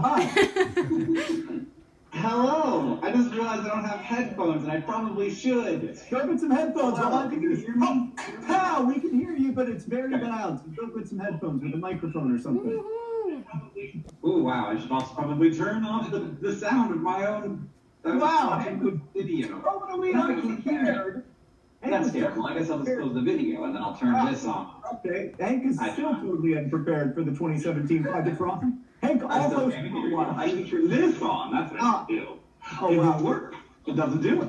Hi. Hello. I just realized I don't have headphones, and I probably should. Go get some headphones. Hold on, can you hear me? Pow! We can hear you, but it's very loud. So go get some headphones with a microphone or something. Ooh, wow. I should also probably turn off the sound of my own video. Oh, what are we unprepared? That's terrible. I guess I'll just close the video, and then I'll turn this on. Okay. Hank is still totally unprepared for the 2017 Project for Awesome. Hank also... I can turn this on. That's what I do. Oh, It wow. won't work. It doesn't do it.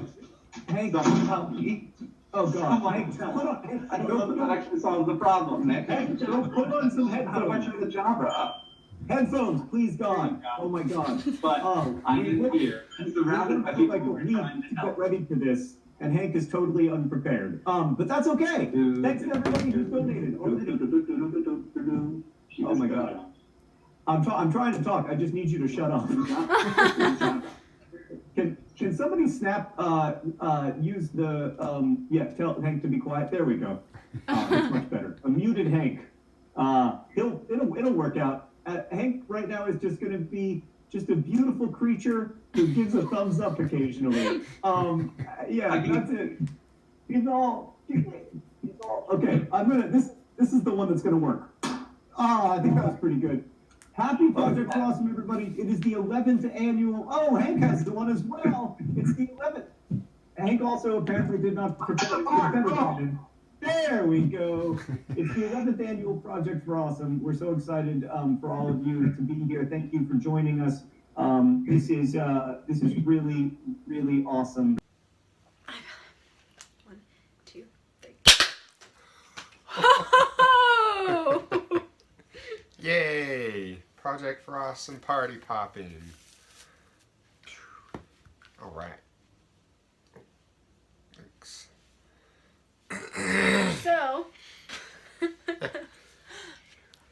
Hank, Doesn't help me. oh, God. Hank, Hank, put on... Hank, I don't know if that actually solves the problem, Nick. Hank, go put on some How do I headphones. turn the genre up? Headphones, please, God. Oh, my God. But I'm in here. I'm surrounded by people like a who are week trying to to get help. ready for this, and Hank is totally unprepared. But that's okay. Thanks to everybody who's donated already. Oh my God. I'm trying to talk. I just need you to shut up. Can somebody snap use the tell Hank to be quiet. There we go. It's much better. A muted Hank. It'll work out. Hank right now is just going to be just a beautiful creature who gives a thumbs up occasionally. That's it. He's all okay. This is the one that's gonna work. I think that was pretty good. Happy Project for Awesome, everybody. It is the 11th annual. Oh, Hank has the one as well. It's the 11th. Hank also apparently did not prepare his There we go. It's the 11th annual Project for Awesome. We're so excited for all of you to be here. Thank you for joining us. This is really, really awesome. 1, 2, 3. Oh! Yay! Project for Awesome party popping. All right. Thanks. So,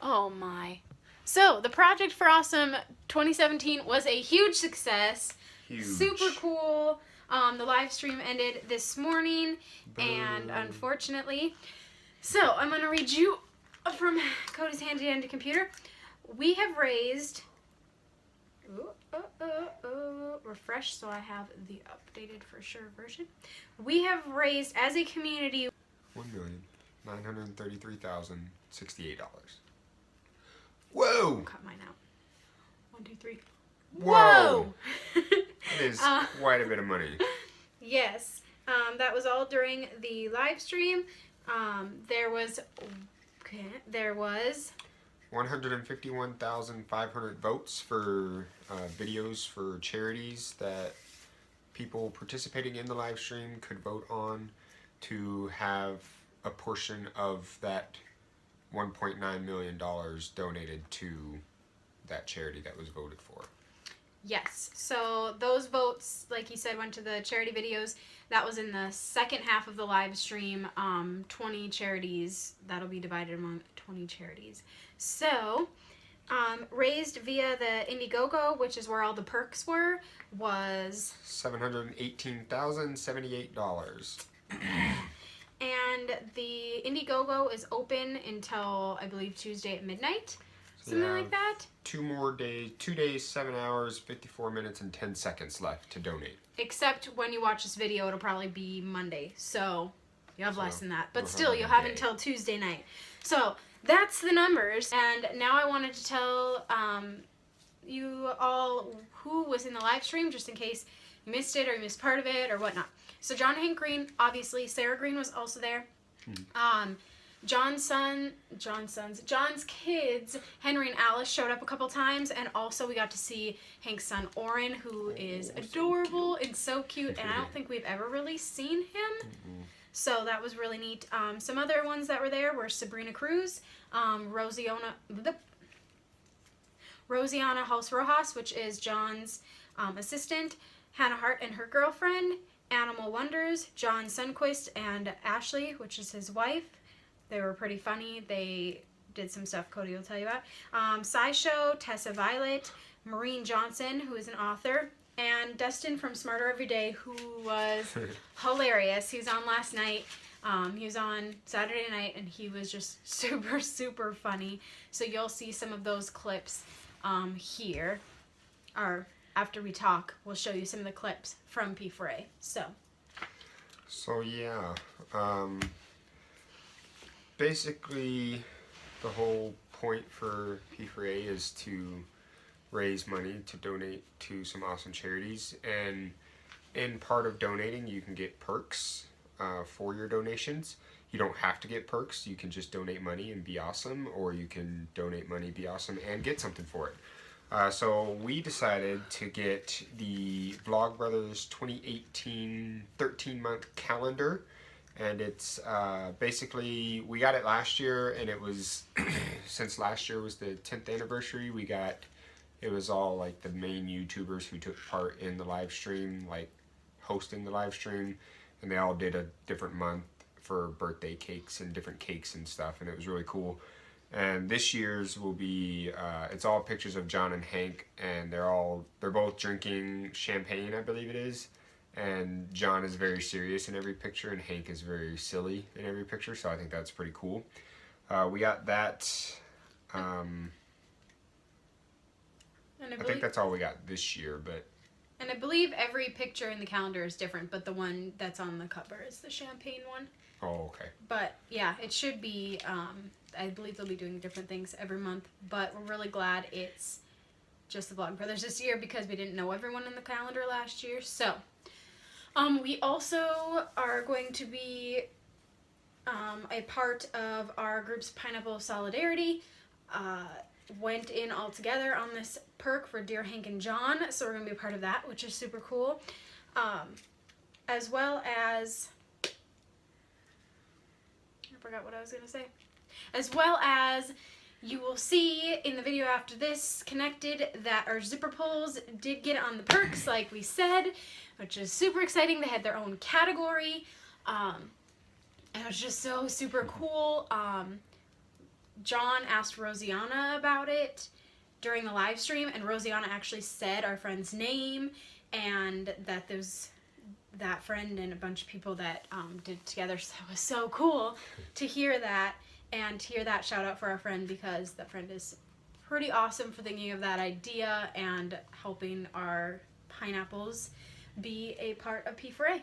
oh my. So, the Project for Awesome 2017 was a huge success. Huge. Super cool. The live stream ended this morning, and unfortunately, so I'm going to read you from Cody's handy dandy computer. We have raised, refresh so I have the updated for sure version. We have raised as a community $1,933,068. Whoa! Cut mine out. 1, 2, 3. Whoa! That is quite a bit of money. Yes. That was all during the live stream. There was 151,500 votes for videos for charities that people participating in the live stream could vote on to have a portion of that $1.9 million donated to that charity that was voted for. Yes. So those votes, like you said, went to the charity videos. That was in the second half of the live stream. 20 charities. That'll be divided among 20 charities. So, raised via the Indiegogo, which is where all the perks were, was $718,078. And the Indiegogo is open until, I believe, Tuesday at midnight. Something like that. 2 days, 7 hours, 54 minutes, and 10 seconds left to donate. Except when you watch this video, it'll probably be Monday. So, you have less than that. But still, you'll have until Tuesday night. So, that's the numbers. And now I wanted to tell you all who was in the live stream, just in case you missed it or you missed part of it or whatnot. So, John and Hank Green, obviously. Sarah Green was also there. John's kids, Henry and Alice, showed up a couple times, and also we got to see Hank's son, Oren, who is adorable and so cute, and I don't think we've ever really seen him, so that was really neat. Some other ones that were there were Sabrina Cruz, Rosiana House Rojas, which is John's assistant, Hannah Hart and her girlfriend, Animal Wonders, John Sunquist and Ashley, which is his wife. They were pretty funny. They did some stuff Cody will tell you about. SciShow, Tessa Violet, Maureen Johnson, who is an author, and Dustin from Smarter Every Day, who was hilarious. He was on last night. He was on Saturday night, and he was just super, super funny. So you'll see some of those clips here. after we talk, we'll show you some of the clips from P4A. So yeah, basically the whole point for P4A is to raise money to donate to some awesome charities, and in part of donating you can get perks for your donations. You don't have to get perks, you can just donate money and be awesome, or you can donate money, be awesome, and get something for it. So we decided to get the Vlogbrothers 2018 13-month calendar, and it's basically, we got it last year, and it was, since last year was the 10th anniversary, it was all like the main YouTubers who took part in the live stream, like hosting the live stream, and they all did a different month for birthday cakes and different cakes and stuff, and it was really cool. And this year's will be, it's all pictures of John and Hank, and they're both drinking champagne, I believe it is. And John is very serious in every picture, and Hank is very silly in every picture, so I think that's pretty cool. We got that, and I think that's all we got this year, but... And I believe every picture in the calendar is different, but the one that's on the cover is the champagne one. Oh, okay. But yeah, it should be, I believe they'll be doing different things every month, but we're really glad it's just the Vlogbrothers this year because we didn't know everyone in the calendar last year. So, we also are going to be a part of our group's Pineapple Solidarity. Went in all together on this perk for Dear Hank and John, so we're going to be a part of that, which is super cool. As well as... I forgot what I was going to say. As well as you will see in the video after this connected that our zipper pulls did get on the perks like we said, which is super exciting. They had their own category. And it was just so super cool. John asked Rosianna about it during the live stream, and Rosianna actually said our friend's name, and that there's that friend and a bunch of people that did it together. So it was so cool to hear that, and to hear that shout out for our friend, because that friend is pretty awesome for thinking of that idea and helping our pineapples be a part of P4A.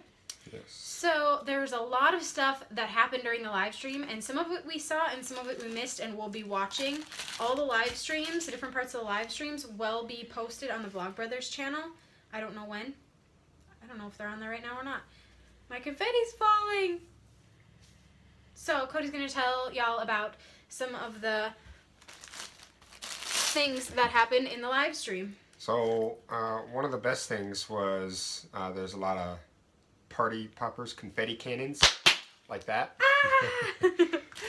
Yes. So there's a lot of stuff that happened during the live stream, and some of it we saw and some of it we missed, and we'll be watching. All the live streams, the different parts of the live streams, will be posted on the Vlogbrothers channel. I don't know when. I don't know if they're on there right now or not. My confetti's falling! So Cody's going to tell y'all about some of the things that happened in the live stream. So one of the best things was there's a lot of party poppers, confetti cannons, like that. Ah!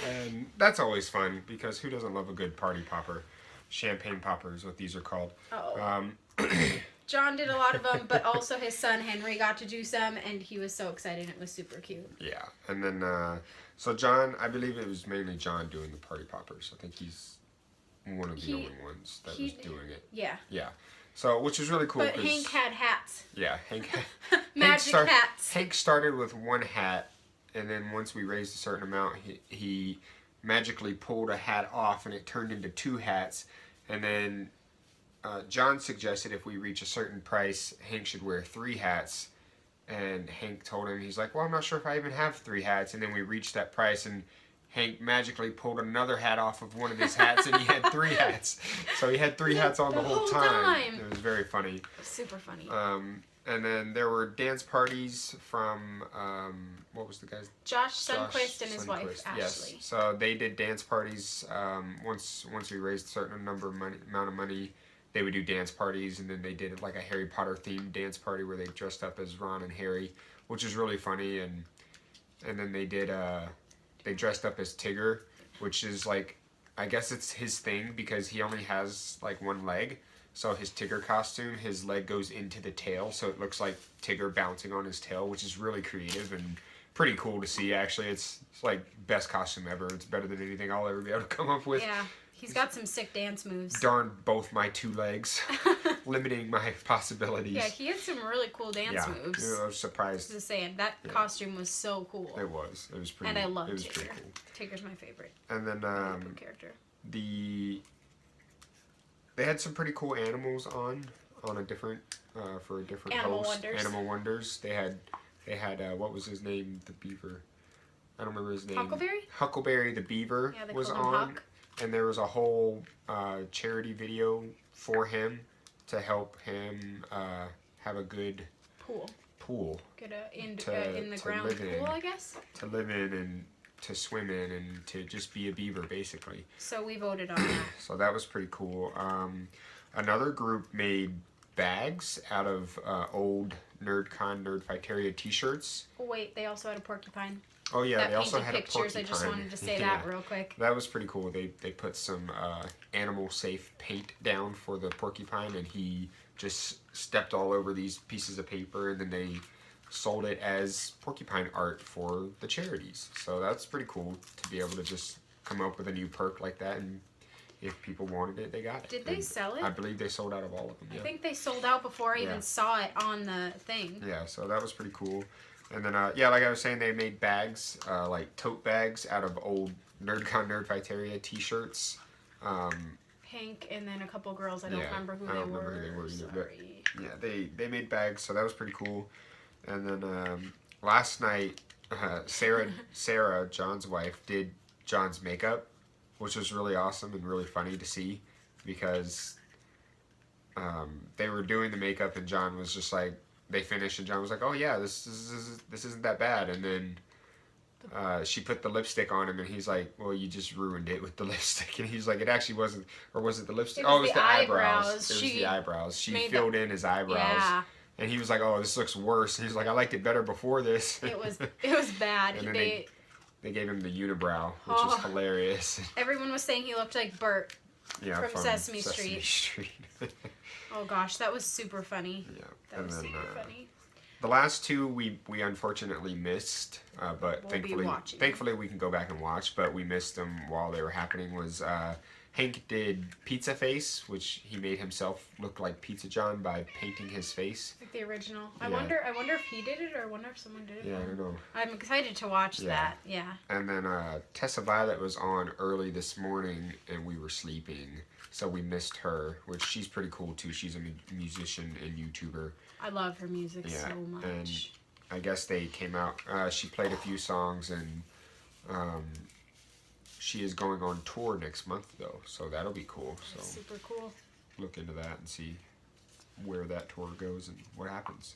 And that's always fun, because who doesn't love a good party popper? Champagne popper is what these are called. Oh. John did a lot of them, but also his son Henry got to do some, and he was so excited. It was super cute. Yeah, and then, so John, I believe it was mainly John doing the party poppers. I think he's one of the only ones that was doing it. Yeah. Yeah. So, which is really cool. But Hank had hats. Yeah, Hank had... Magic hats. Hank started with one hat, and then once we raised a certain amount, he magically pulled a hat off, and it turned into two hats. And then John suggested if we reach a certain price, Hank should wear 3 hats. And Hank told him, he's like, well, I'm not sure if I even have 3 hats. And then we reached that price, and Hank magically pulled another hat off of one of his hats, and he had 3 hats. So he had 3 hats on the whole time. It was very funny. Super funny. And then there were dance parties from, what was the guy's? Josh Sundquist and his wife, Ashley. Yes. So they did dance parties. Once we raised a certain amount of money, they would do dance parties, and then they did like a Harry Potter themed dance party where they dressed up as Ron and Harry, which was really funny. And then they did, they dressed up as Tigger, which is like, I guess it's his thing because he only has like one leg. So his Tigger costume, his leg goes into the tail, so it looks like Tigger bouncing on his tail, which is really creative and pretty cool to see, actually. It's like best costume ever. It's better than anything I'll ever be able to come up with. Yeah, he's got some sick dance moves. Darn both my 2 legs, limiting my possibilities. Yeah, he had some really cool dance moves. Yeah, I was surprised. Just saying, that costume was so cool. It was. It was pretty. And I love Tigger. Tigger. Pretty cool. Tigger's my favorite. And then character. they had some pretty cool animals on on a different for a different Animal host. Wonders. Animal Wonders. They had what was his name? The beaver. I don't remember his name. Huckleberry? Huckleberry the beaver Yeah, they was called him on, Huck. and there was a whole charity video for him to help him have a good pool Get a in the to ground live in. pool, I guess. to live in and to swim in and to just be a beaver basically. So we voted on that. So that was pretty cool. Another group made bags out of old NerdCon Nerdfighteria t-shirts. Oh, wait, they also had a porcupine. Oh yeah, That they also painted had pictures. a I just porcupine. wanted to say Yeah. that real quick. That was pretty cool. They put some animal safe paint down for the porcupine, and he just stepped all over these pieces of paper, and then they sold it as porcupine art for the charities. So that's pretty cool to be able to just come up with a new perk like that, and if people wanted it, they got it. Did they And sell it? I believe they sold out of all of them. Yeah. I think they sold out before I Yeah. even saw it on the thing. Yeah, so that was pretty cool. And then, yeah, like I was saying, they made bags, like tote bags out of old NerdCon Nerdfighteria t-shirts. Pink, and then a couple girls. I don't Yeah, remember who I they don't were. remember who they were either, but- Sorry. Yeah, they made bags, so that was pretty cool. And then last night, Sarah, John's wife, did John's makeup, which was really awesome and really funny to see because they were doing the makeup and John was just like, they finished and John was like, oh yeah, this isn't that bad. And then she put the lipstick on him and he's like, well, you just ruined it with the lipstick. And he's like, it actually wasn't, or was it the lipstick? It was Oh, it was the the eyebrows. eyebrows. It was She the eyebrows. She made filled in his eyebrows. Yeah, And he was like, oh, this looks worse. And he's like, I liked it better before this. it was bad. And then They they gave him the unibrow, which Oh. was hilarious. everyone was saying he looked like Bert. Yeah, From Sesame Street. Street. Oh gosh, that was super funny. Yeah. That And was then super funny. the last two we unfortunately missed, but We'll be watching. thankfully we can go back and watch. But we missed them while they were happening. Was Hank did Pizza Face, which he made himself look like Pizza John by painting his face. Like the original. I Yeah. wonder if he did it or I wonder if someone did it. Yeah, I for him. don't know. I'm excited to watch Yeah. that. Yeah. And then Tessa Violet was on early this morning, and we were sleeping, so we missed her, which she's pretty cool too. She's a musician and YouTuber. I love her music Yeah, so much. and I guess they came out. She played a few songs, and she is going on tour next month though, so that'll be cool. So That's super cool. look into that and see where that tour goes and what happens.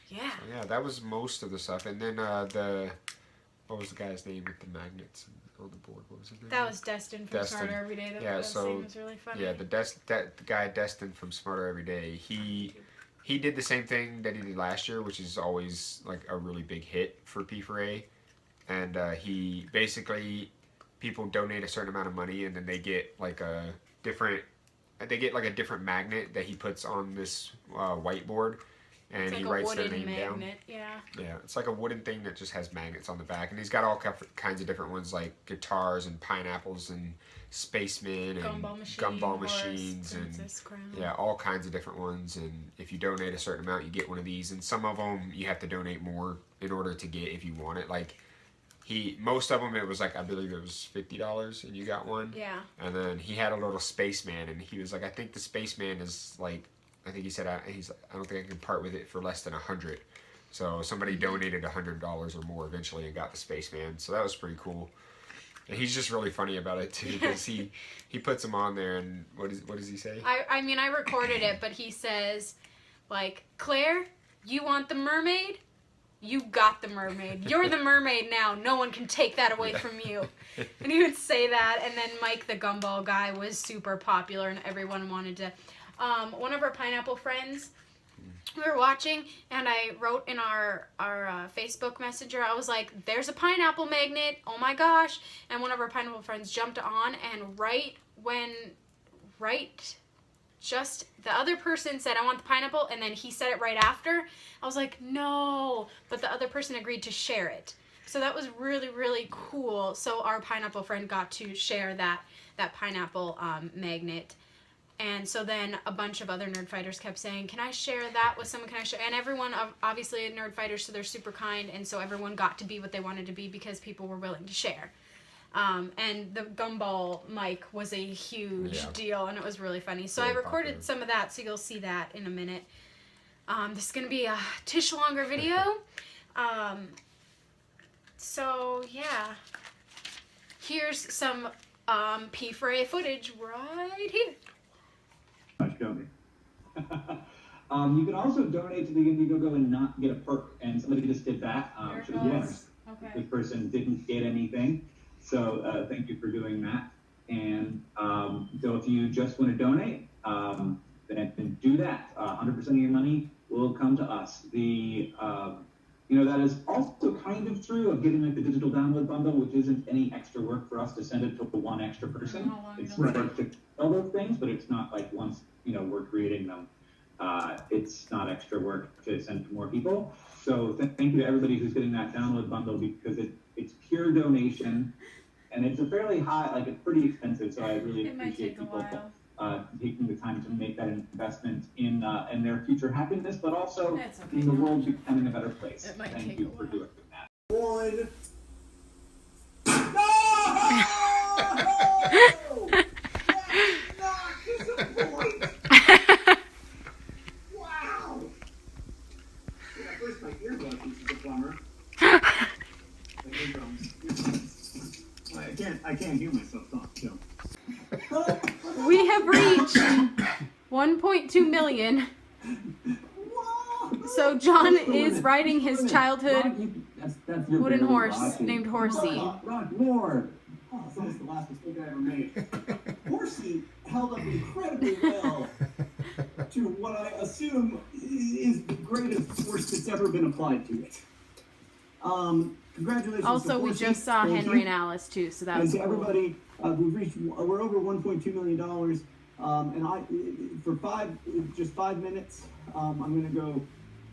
Yeah. So, yeah, that was most of the stuff, and then what was the guy's name with the magnets on the board? What was his name? That was Destin from Destin. Smarter Every Day. That Yeah, was so, was really funny. Yeah, the guy Destin from Smarter Every Day. He did the same thing that he did last year, which is always like a really big hit for P4A. And he basically, people donate a certain amount of money, and then they get like a different magnet that he puts on this whiteboard, and It's like he a writes their wooden name down. magnet. Yeah. Yeah, it's like a wooden thing that just has magnets on the back, and he's got all kinds of different ones like guitars and pineapples and spacemen and gumball machines and Princess Crown. yeah, all kinds of different ones. And if you donate a certain amount, you get one of these. And some of them you have to donate more in order to get if you want it. Like most of them it was like I believe it was $50 and you got one. Yeah. And then he had a little spaceman, and he was like, I think the spaceman is like, I think he said, I don't think I can part with it for less than $100. So somebody donated $100 or more eventually and got the spaceman. So that was pretty cool. And he's just really funny about it too, because he puts them on there, and what does he say? I mean, I recorded it, but he says, like, Claire, you want the mermaid? You got the mermaid. You're the mermaid now. No one can take that away from you. And he would say that, and then Mike the Gumball guy was super popular, and everyone wanted to. One of our pineapple friends, we were watching, and I wrote in our Facebook Messenger, I was like, there's a pineapple magnet, oh my gosh. And one of our pineapple friends jumped on, and just the other person said, I want the pineapple, and then he said it right after. I was like, no, but the other person agreed to share it. So that was really, really cool. So our pineapple friend got to share that pineapple magnet. And so then a bunch of other nerd fighters kept saying, can I share that with someone? Can I share? And everyone, obviously a nerd fighter, so they're super kind. And so everyone got to be what they wanted to be because people were willing to share. And the gumball mic was a huge deal, and it was really funny. So Very I recorded popular. some of that, so you'll see that in a minute. This is going to be a tish longer video. So, yeah. Here's some P4A footage right here. Much coming. You can also donate to the Indiegogo and not get a perk, and somebody just did that. There it Should have goes. wondered. Okay. This person didn't get anything, so thank you for doing that. And so if you just want to donate, then do that. 100% of your money will come to us. That is also kind of true of getting like the digital download bundle, which isn't any extra work for us to send it to one extra person. It's work to sell those things, but it's not like once we're creating them. It's not extra work to send to more people. So thank you to everybody who's getting that download bundle, because it's pure donation, and it's a fairly high, like it's pretty expensive. So I really appreciate people taking the time to make that investment in their future happiness, but also in the world becoming a better place. Thank you for doing that. One. Wow. Yeah, first my earbuds, which is a bummer. I can't hear myself talk, so. We have reached 1.2 million. So John is riding his childhood That's your wooden barely horse watching. named Horsey. Rock more. Oh, it's almost the last mistake I ever made. Horsey held up incredibly well to what I assume is the greatest force that's ever been applied to it. Congratulations. Also, to we Horsey. just saw Thank Henry you. and Alice too, so that And was to cool. everybody, we're over $1.2 million. And for just 5 minutes, I'm gonna go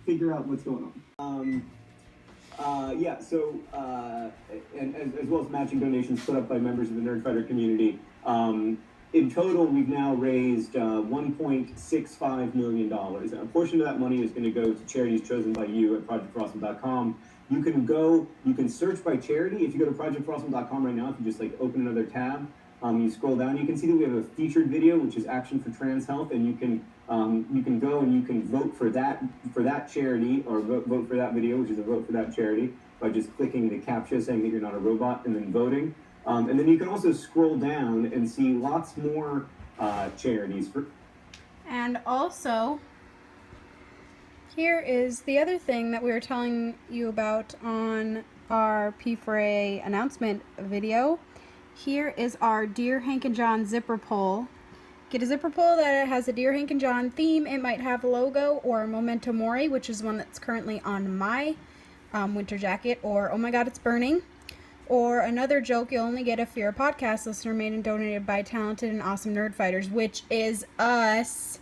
figure out what's going on. And as well as matching donations put up by members of the Nerdfighter community. In total, we've now raised $1.65 million. And a portion of that money is going to go to charities chosen by you at ProjectForAwesome.com. You can search by charity. If you go to ProjectForAwesome.com right now, if you just open another tab, you scroll down, you can see that we have a featured video, which is Action for Trans Health, and you can go and you can vote for that charity, or vote for that video, which is a vote for that charity, by just clicking the captcha saying that you're not a robot and then voting. And then you can also scroll down and see lots more charities. And also, here is the other thing that we were telling you about on our P4A announcement video. Here is our Dear Hank and John zipper pull. Get a zipper pull that has a Dear Hank and John theme. It might have a logo or Memento Mori, which is one that's currently on my winter jacket, or Oh My God, It's Burning. Or another joke you'll only get if you're a podcast listener, made and donated by talented and awesome Nerdfighters, which is us.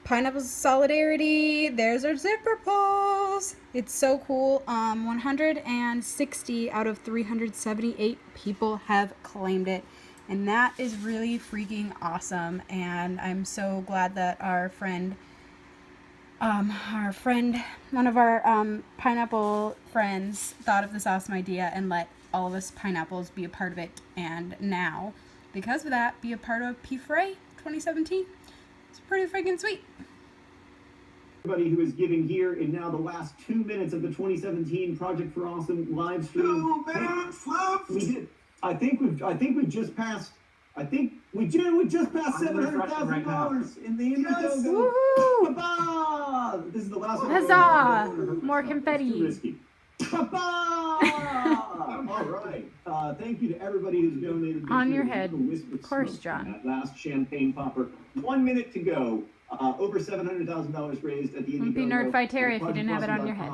Pineapples Solidarity. There's our zipper pulls. It's so cool. 160 out of 378 people have claimed it. And that is really freaking awesome. And I'm so glad that our friend, one of our pineapple friends thought of this awesome idea and let all of us pineapples be a part of it, and now, because of that, be a part of P4A 2017. It's pretty freaking sweet. Everybody who is giving here in now the last 2 minutes of the 2017 Project for Awesome live stream. 2 minutes left. We did. I think we just passed $700,000 in the Indiegogo. Woohoo! Huzzah! This is the last one. Huzzah! More It's confetti. too risky. Huzzah! All right. Thank you to everybody who's donated. On your head. Of course, John. That last champagne popper. 1 minute to go. Over $700,000 raised at the Indiegogo. Wouldn't be Nerdfighter if you didn't have it on your head.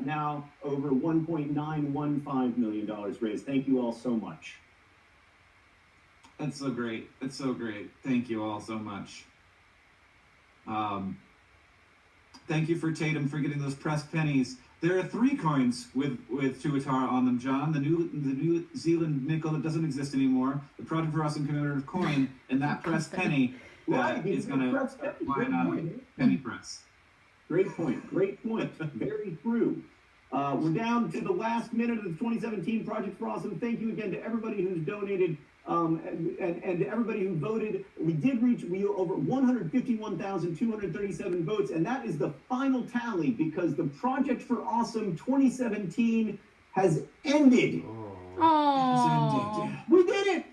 Now over $1.915 million raised. Thank you all so much. That's so great. That's so great. Thank you all so much. Thank you for Tatum for getting those pressed pennies. There are 3 coins with Tuatara on them, John. The New Zealand nickel that doesn't exist anymore, the Project for Awesome commemorative coin, and that pressed penny that is going to line on penny press. Great point. Very true. We're down to the last minute of the 2017 Project for Awesome. Thank you again to everybody who's donated and to everybody who voted. We were over 151,237 votes, and that is the final tally because the Project for Awesome 2017 has ended. Oh, We did it!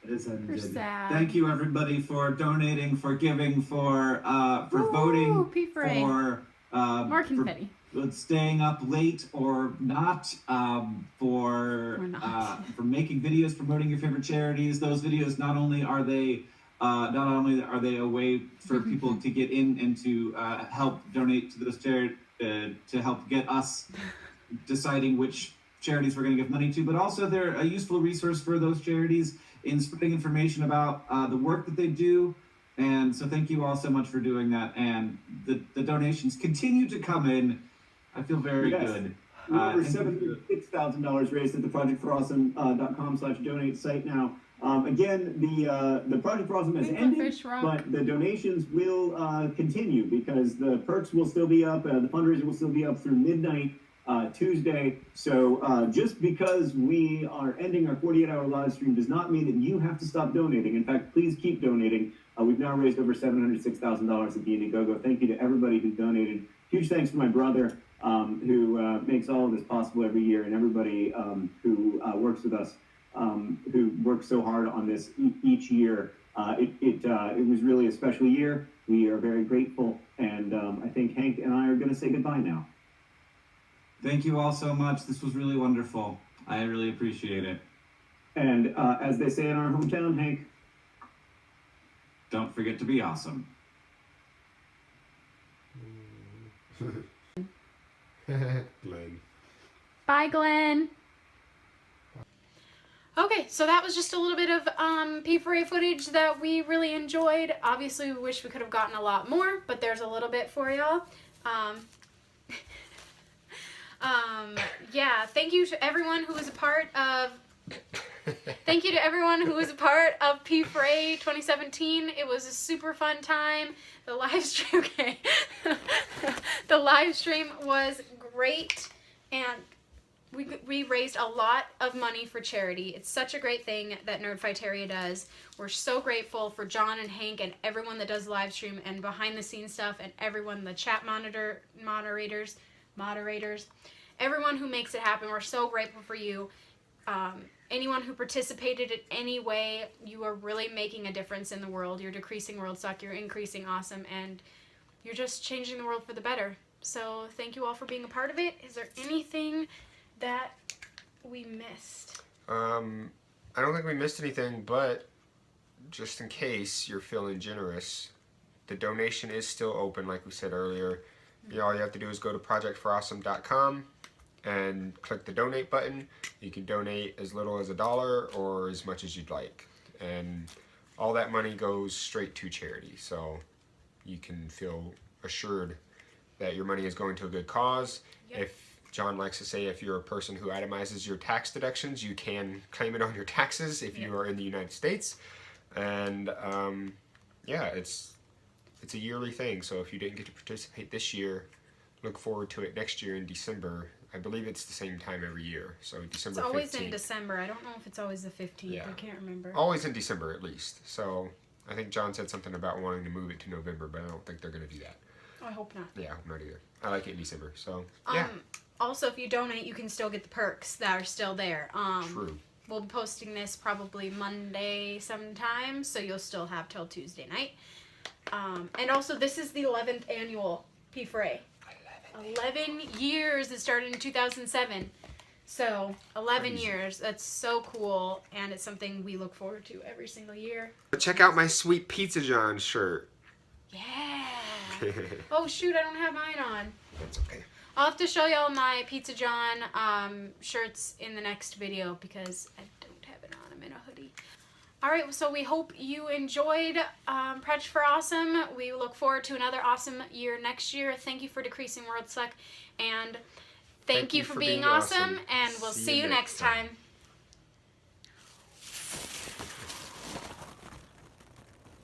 It is ended. We're sad. Thank you everybody for donating, for giving, for voting, P4A. for More confetti. for staying up late or not, for Or not. For making videos promoting your favorite charities. Those videos not only are they a way for people to get in and to help donate to those charities, to help get us deciding which charities we're going to give money to, but also they're a useful resource for those charities in spreading information about the work that they do. And so thank you all so much for doing that. And the donations continue to come in. I feel very Yes. good. We have over thank you. $76,000 raised at the projectforawesome.com/donate site now. Again, the Project for Awesome has ended, Fish rock. but the donations will continue because the perks will still be up, the fundraiser will still be up through midnight Tuesday. So just because we are ending our 48-hour live stream does not mean that you have to stop donating. In fact, please keep donating. We've now raised over $706,000 at the Indiegogo. Thank you to everybody who donated. Huge thanks to my brother who makes all of this possible every year, and everybody who works with us, who works so hard on this each year. It was really a special year. We are very grateful, and I think Hank and I are going to say goodbye now. Thank you all so much. This was really wonderful. I really appreciate it. And as they say in our hometown, Hank, Don't forget to be awesome. Glenn. Bye, Glenn. Okay, so that was just a little bit of P4A footage that we really enjoyed. Obviously, we wish we could have gotten a lot more, but there's a little bit for y'all. Yeah, thank you to everyone who was a part of P4A 2017. It was a super fun time. The live stream, okay. The live stream was great, and we raised a lot of money for charity. It's such a great thing that Nerdfighteria does. We're so grateful for John and Hank and everyone that does live stream and behind the scenes stuff, and everyone, the chat moderators, everyone who makes it happen. We're so grateful for you. Anyone who participated in any way, you are really making a difference in the world. You're decreasing world suck, you're increasing awesome, and you're just changing the world for the better. So thank you all for being a part of it. Is there anything that we missed? I don't think we missed anything, but just in case you're feeling generous, the donation is still open, like we said earlier. All you have to do is go to projectforawesome.com and click the donate button. You can donate as little as $1 or as much as you'd like. And all that money goes straight to charity. So you can feel assured that your money is going to a good cause. Yep. If John likes to say, if you're a person who itemizes your tax deductions, you can claim it on your taxes if you are in the United States. And yeah, it's a yearly thing. So if you didn't get to participate this year, look forward to it next year in December. I believe it's the same time every year. So December 15th. It's always in December. I don't know if it's always the 15th. Yeah. I can't remember. Always in December at least. So I think John said something about wanting to move it to November, but I don't think they're going to do that. I hope not. Yeah, not either. I like it in December. So yeah. Also, if you donate, you can still get the perks that are still there. True. We'll be posting this probably Monday sometime, so you'll still have till Tuesday night. And also, this is the 11th annual P4A. 11 years. It started in 2007. So, 11 Crazy. years. That's so cool, and it's something we look forward to every single year. Check out my sweet Pizza John shirt. Yeah. Oh, shoot, I don't have mine on. That's okay. I'll have to show y'all my Pizza John shirts in the next video because I don't have it on. I'm in a hoodie. Alright, so we hope you enjoyed Project for Awesome. We look forward to another awesome year next year. Thank you for decreasing world suck, and thank you for being awesome, and we'll see you next time.